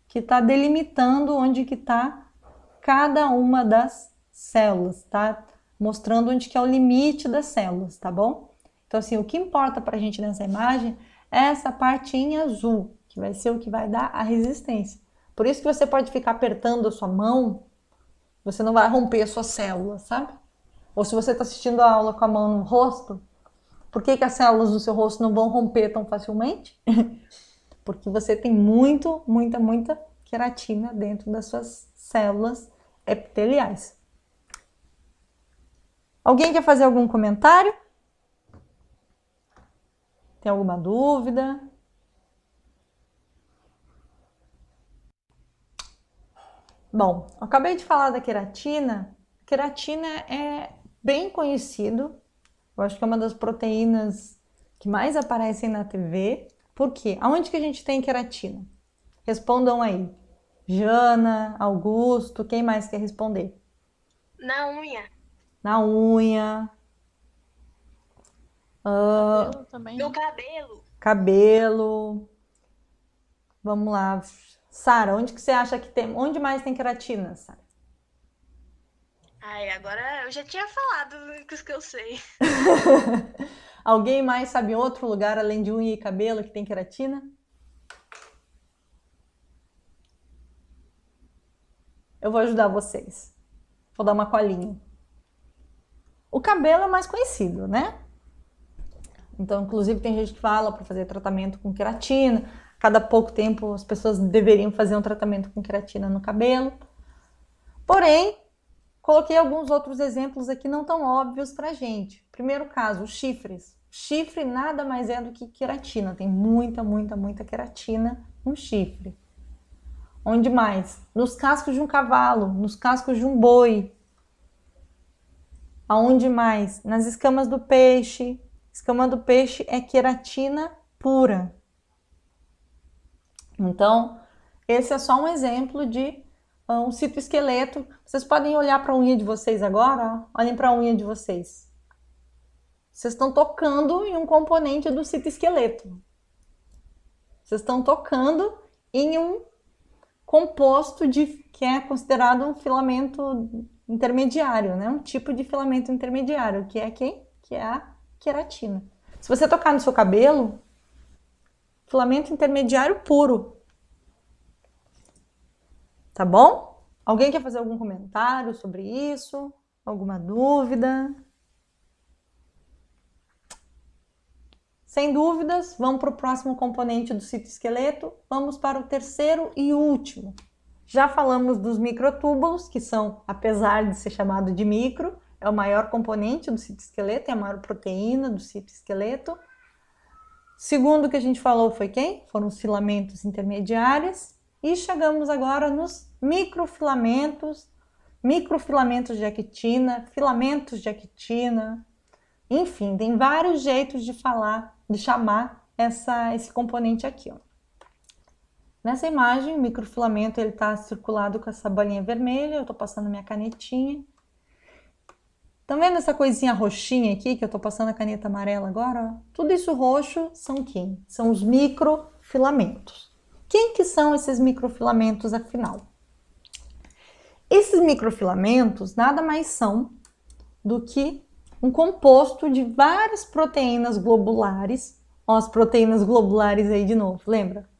Que está delimitando onde que está cada uma das células, tá? Mostrando onde que é o limite das células, tá bom? Então, assim, o que importa para a gente nessa imagem é essa parte em azul, que vai ser o que vai dar a resistência. Por isso que você pode ficar apertando a sua mão, você não vai romper a sua célula, sabe? Ou se você está assistindo a aula com a mão no rosto, por que que as células do seu rosto não vão romper tão facilmente? Porque você tem muita queratina dentro das suas células epiteliais. Alguém quer fazer algum comentário? Tem alguma dúvida? Bom, eu acabei de falar da queratina. Queratina é bem conhecido. Eu acho que é uma das proteínas que mais aparecem na TV. Por quê? Aonde que a gente tem queratina? Respondam aí. Jana, Augusto, quem mais quer responder? Na unha. Na unha. Cabelo também. No cabelo. Cabelo. Vamos lá. Sara, onde que você acha que tem? Onde mais tem queratina, Sara? Ai, agora eu já tinha falado os que eu sei. Alguém mais sabe outro lugar além de unha e cabelo que tem queratina? Eu vou ajudar vocês. Vou dar uma colinha. O cabelo é mais conhecido, né? Então, inclusive, tem gente que fala para fazer tratamento com queratina. Cada pouco tempo as pessoas deveriam fazer um tratamento com queratina no cabelo. Porém, coloquei alguns outros exemplos aqui não tão óbvios pra gente. Primeiro caso, os chifres. Chifre nada mais é do que queratina. Tem muita queratina no chifre. Onde mais? Nos cascos de um cavalo, nos cascos de um boi. Aonde mais? Nas escamas do peixe. Escama do peixe é queratina pura. Então, esse é só um exemplo de um citoesqueleto. Vocês podem olhar para a unha de vocês agora, ó. Olhem para a unha de vocês. Vocês estão tocando em um componente do citoesqueleto. Vocês estão tocando em um composto que é considerado um filamento intermediário, né? Um tipo de filamento intermediário, que é quem? Que é a queratina. Se você tocar no seu cabelo, filamento intermediário puro. Tá bom? Alguém quer fazer algum comentário sobre isso? Alguma dúvida? Sem dúvidas, vamos para o próximo componente do citoesqueleto. Vamos para o terceiro e último. Já falamos dos microtúbulos, que são, apesar de ser chamado de micro, é o maior componente do citoesqueleto, é a maior proteína do citoesqueleto. Segundo que a gente falou foi quem? Foram os filamentos intermediários. E chegamos agora nos microfilamentos, microfilamentos de actina, filamentos de actina. Enfim, tem vários jeitos de falar, de chamar esse componente aqui, ó. Nessa imagem, o microfilamento está circulado com essa bolinha vermelha, eu estou passando minha canetinha. Estão vendo essa coisinha roxinha aqui, que eu estou passando a caneta amarela agora? Ó? Tudo isso roxo são quem? São os microfilamentos. Quem que são esses microfilamentos, afinal? Esses microfilamentos nada mais são do que um composto de várias proteínas globulares. Ó, as proteínas globulares aí de novo, lembra?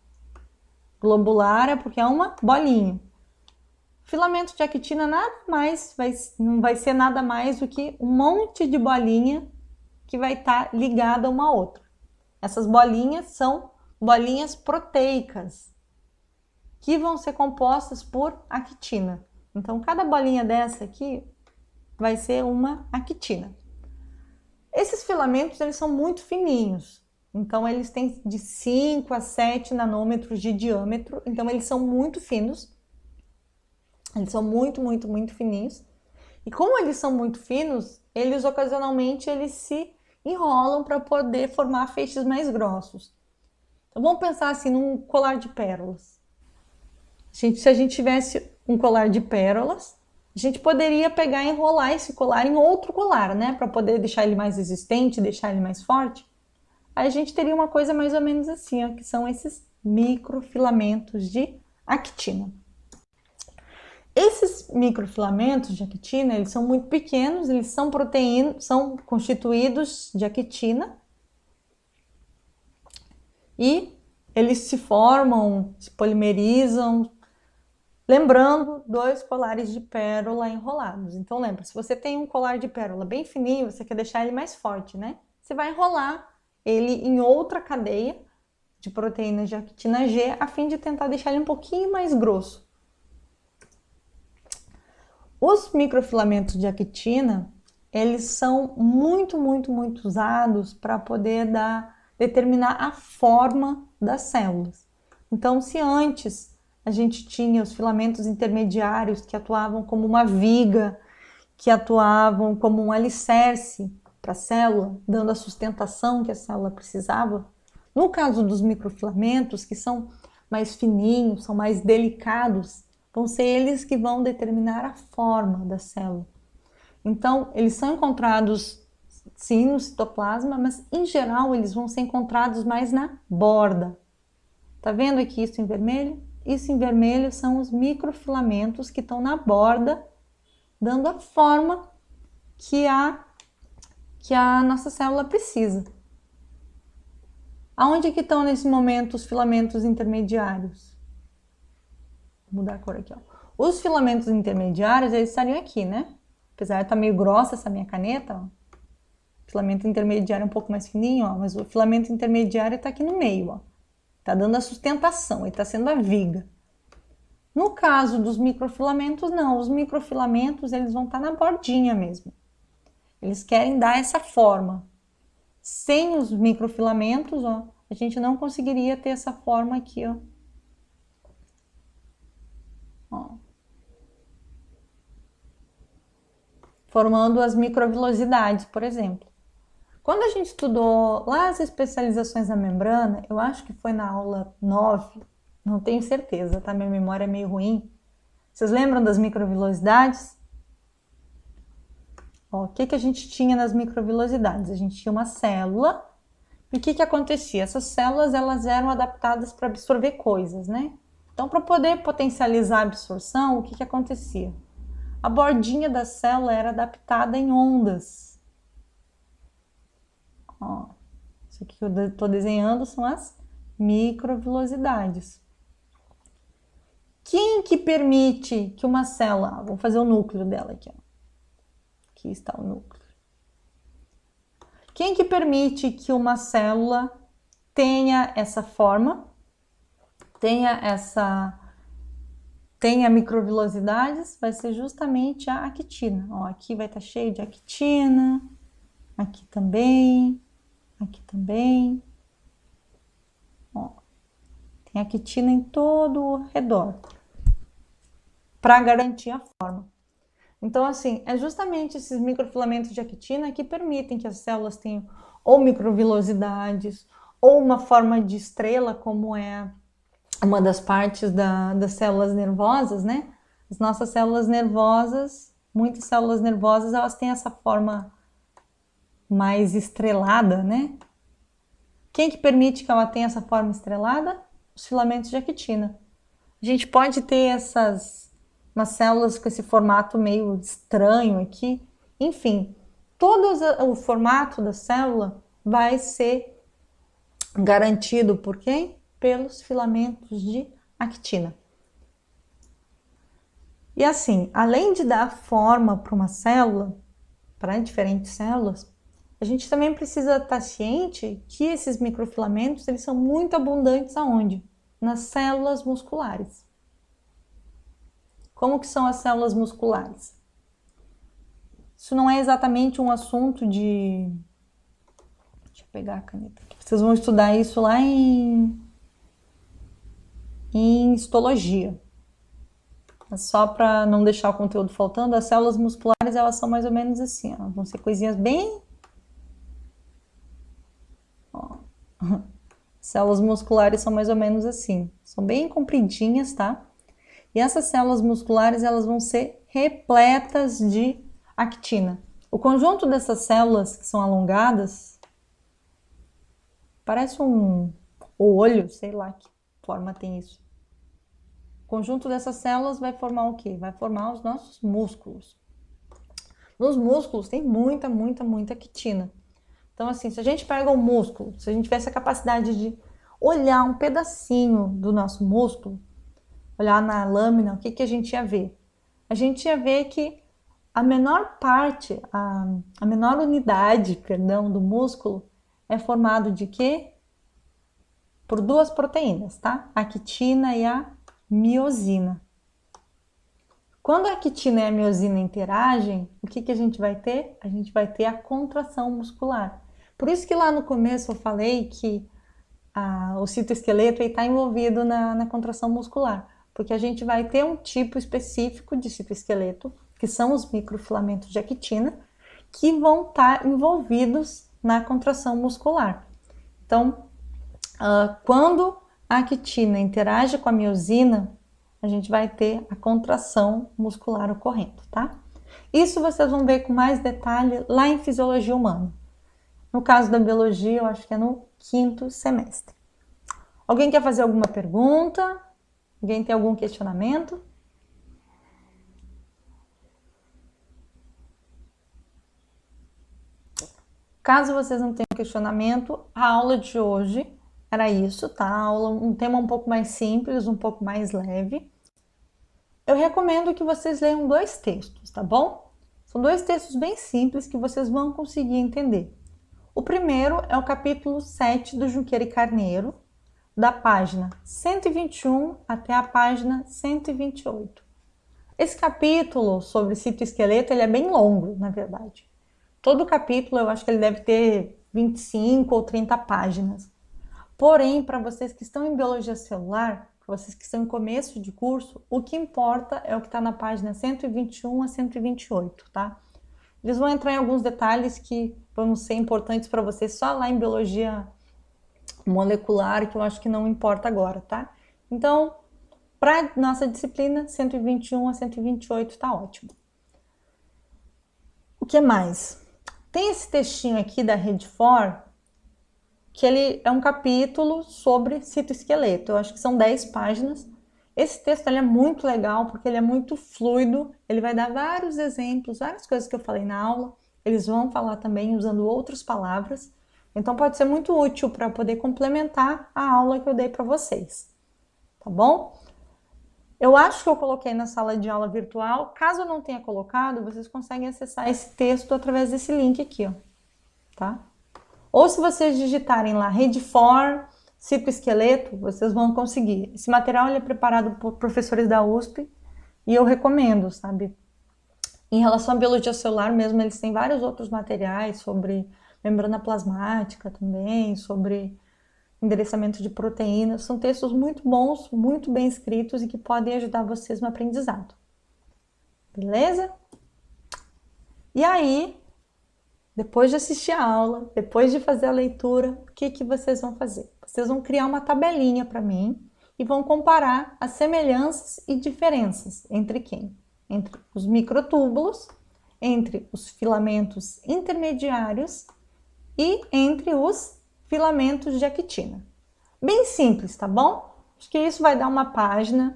Globular é porque é uma bolinha. Filamento de actina não vai ser nada mais do que um monte de bolinha que vai estar ligada uma a outra. Essas bolinhas são bolinhas proteicas, que vão ser compostas por actina. Então, cada bolinha dessa aqui vai ser uma actina. Esses filamentos, eles são muito fininhos. Então, eles têm de 5 a 7 nanômetros de diâmetro. Então, eles são muito finos. Eles são muito, muito, muito fininhos. E como eles são muito finos, eles ocasionalmente se enrolam para poder formar feixes mais grossos. Então, vamos pensar assim num colar de pérolas. Se a gente tivesse um colar de pérolas, a gente poderia pegar e enrolar esse colar em outro colar, né? Para poder deixar ele mais resistente, deixar ele mais forte. Aí a gente teria uma coisa mais ou menos assim, ó, que são esses microfilamentos de actina. Esses microfilamentos de actina, eles são muito pequenos, eles são proteínas, são constituídos de actina e eles se formam, se polimerizam, lembrando dois colares de pérola enrolados. Então lembra, se você tem um colar de pérola bem fininho, você quer deixar ele mais forte, né? Você vai enrolar ele em outra cadeia de proteínas de actina G, a fim de tentar deixar ele um pouquinho mais grosso. Os microfilamentos de actina, eles são muito, muito, muito usados para poder determinar a forma das células. Então, se antes a gente tinha os filamentos intermediários que atuavam como uma viga, que atuavam como um alicerce para a célula, dando a sustentação que a célula precisava, no caso dos microfilamentos, que são mais fininhos, são mais delicados, vão ser eles que vão determinar a forma da célula. Então, eles são encontrados sim no citoplasma, mas em geral eles vão ser encontrados mais na borda. Tá vendo aqui isso em vermelho? Isso em vermelho são os microfilamentos que estão na borda, dando a forma que a nossa célula precisa. Aonde que estão nesse momento os filamentos intermediários? Vou mudar a cor aqui, ó. Os filamentos intermediários, eles estariam aqui, né? Apesar de estar meio grossa essa minha caneta, ó. O filamento intermediário é um pouco mais fininho, ó, mas o filamento intermediário está aqui no meio, ó. Tá dando a sustentação, ele está sendo a viga. No caso dos microfilamentos, não. Os microfilamentos, eles vão estar na bordinha mesmo. Eles querem dar essa forma. Sem os microfilamentos, ó, a gente não conseguiria ter essa forma aqui, ó. Formando as microvilosidades, por exemplo. Quando a gente estudou lá as especializações da membrana, eu acho que foi na aula 9, não tenho certeza, tá? Minha memória é meio ruim. Vocês lembram das microvilosidades? Ó, o que a gente tinha nas microvilosidades? A gente tinha uma célula, e o que acontecia? Essas células, elas eram adaptadas para absorver coisas, né? Então, para poder potencializar a absorção, o que acontecia? A bordinha da célula era adaptada em ondas. Ó, isso aqui que eu estou desenhando são as microvilosidades. Quem que permite que uma célula... Vamos fazer o núcleo dela aqui, ó. Aqui está o núcleo. Quem que permite que uma célula tenha essa forma, tenha microvilosidades? Vai ser justamente a actina. Ó, aqui vai estar cheio de actina, aqui também, aqui também. Ó, tem actina em todo o redor, para garantir a forma. Então, assim, é justamente esses microfilamentos de actina que permitem que as células tenham ou microvilosidades, ou uma forma de estrela, como é uma das partes das células nervosas, né? As nossas células nervosas, muitas células nervosas, elas têm essa forma mais estrelada, né? Quem que permite que ela tenha essa forma estrelada? Os filamentos de actina. A gente pode ter umas células com esse formato meio estranho aqui. Enfim, todo o formato da célula vai ser garantido por quem? Pelos filamentos de actina. E assim, além de dar forma para uma célula, para diferentes células, a gente também precisa estar ciente que esses microfilamentos, eles são muito abundantes aonde? Nas células musculares. Como que são as células musculares? Isso não é exatamente um assunto de... Deixa eu pegar a caneta aqui. Vocês vão estudar isso lá em histologia. Só para não deixar o conteúdo faltando, as células musculares, elas são mais ou menos assim, ó. Vão ser coisinhas bem... Ó. Células musculares são mais ou menos assim. São bem compridinhas, tá? E essas células musculares, elas vão ser repletas de actina. O conjunto dessas células que são alongadas, parece um olho, sei lá que forma tem isso. O conjunto dessas células vai formar o quê? Vai formar os nossos músculos. Nos músculos tem muita actina. Então, assim, se a gente pega um músculo, se a gente tivesse a capacidade de olhar um pedacinho do nosso músculo, olhar na lâmina, o que a gente ia ver? A gente ia ver que a menor parte, a menor unidade, perdão, do músculo é formado de quê? Por duas proteínas, tá? A actina e a miosina. Quando a actina e a miosina interagem, o que a gente vai ter? A gente vai ter a contração muscular. Por isso que lá no começo eu falei que o citoesqueleto está envolvido na contração muscular, porque a gente vai ter um tipo específico de citoesqueleto, que são os microfilamentos de actina, que vão estar envolvidos na contração muscular. Então, quando a actina interage com a miosina, a gente vai ter a contração muscular ocorrendo, tá? Isso vocês vão ver com mais detalhe lá em Fisiologia Humana. No caso da Biologia, eu acho que é no 5º semestre. Alguém quer fazer alguma pergunta? Alguém tem algum questionamento? Caso vocês não tenham questionamento, a aula de hoje era isso, tá? Um tema um pouco mais simples, um pouco mais leve. Eu recomendo que vocês leiam 2 textos, tá bom? São 2 textos bem simples que vocês vão conseguir entender. O primeiro é o capítulo 7 do Junqueira e Carneiro, da página 121 até a página 128. Esse capítulo sobre citoesqueleto, ele é bem longo, na verdade. Todo capítulo eu acho que ele deve ter 25 ou 30 páginas. Porém, para vocês que estão em biologia celular, para vocês que estão em começo de curso, o que importa é o que está na página 121 a 128, tá? Eles vão entrar em alguns detalhes que vão ser importantes para vocês só lá em biologia molecular, que eu acho que não importa agora, tá? Então, para nossa disciplina, 121 a 128 está ótimo. O que mais? Tem esse textinho aqui da Redfor, que ele é um capítulo sobre citoesqueleto. Eu acho que são 10 páginas. Esse texto ele é muito legal porque ele é muito fluido. Ele vai dar vários exemplos, várias coisas que eu falei na aula. Eles vão falar também usando outras palavras. Então pode ser muito útil para poder complementar a aula que eu dei para vocês. Tá bom? Eu acho que eu coloquei na sala de aula virtual. Caso eu não tenha colocado, vocês conseguem acessar esse texto através desse link aqui, ó, tá? Ou se vocês digitarem lá Rede4, citoesqueleto, vocês vão conseguir. Esse material ele é preparado por professores da USP e eu recomendo, sabe? Em relação à biologia celular mesmo, eles têm vários outros materiais sobre membrana plasmática também, sobre endereçamento de proteínas. São textos muito bons, muito bem escritos e que podem ajudar vocês no aprendizado. Beleza? E aí, depois de assistir a aula, depois de fazer a leitura, o que vocês vão fazer? Vocês vão criar uma tabelinha para mim e vão comparar as semelhanças e diferenças entre quem? Entre os microtúbulos, entre os filamentos intermediários e entre os filamentos de actina. Bem simples, tá bom? Acho que isso vai dar uma página.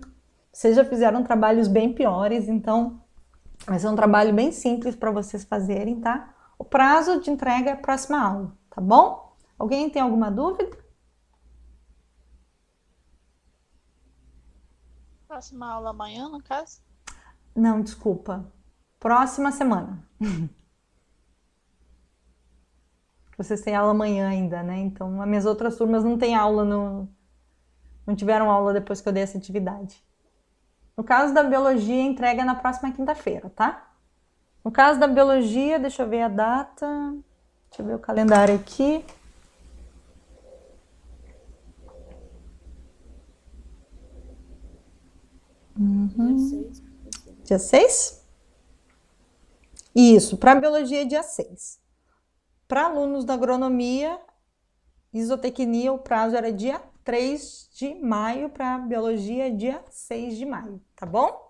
Vocês já fizeram trabalhos bem piores, então vai ser um trabalho bem simples para vocês fazerem, tá? O prazo de entrega é a próxima aula, tá bom? Alguém tem alguma dúvida? Próxima aula amanhã, no caso? Não, desculpa. Próxima semana. Vocês têm aula amanhã ainda, né? Então, as minhas outras turmas não têm aula, não tiveram aula depois que eu dei essa atividade. No caso da biologia, entrega na próxima quinta-feira, tá? No caso da biologia, deixa eu ver a data. Deixa eu ver o calendário aqui. Dia 6, professora. Dia 6? Isso, para biologia, dia 6. Para alunos da agronomia, isotecnia, o prazo era dia 3 de maio, para biologia, dia 6 de maio, tá bom?